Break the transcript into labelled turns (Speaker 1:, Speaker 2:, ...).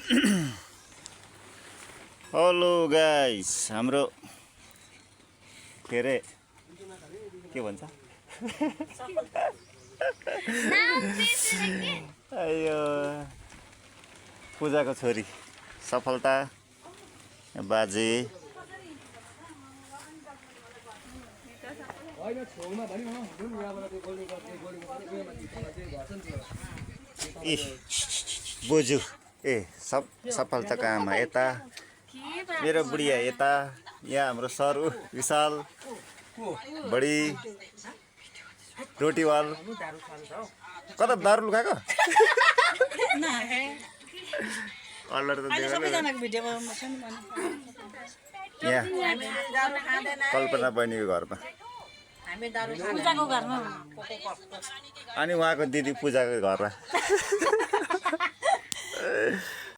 Speaker 1: hello guys, हाम्रो के अरे के भन्छ अयो पूजाको छोरी सफलता बाजे बोजू सफलताको आमा यता, मेरो बुढिया यता, यहाँ हाम्रो सरु विशाल बडी रोटीवाल कता दारु लुकाएको यहाँ कल्पना बहिनीको घरमा अनि उहाँको दिदी पूजाको घरमा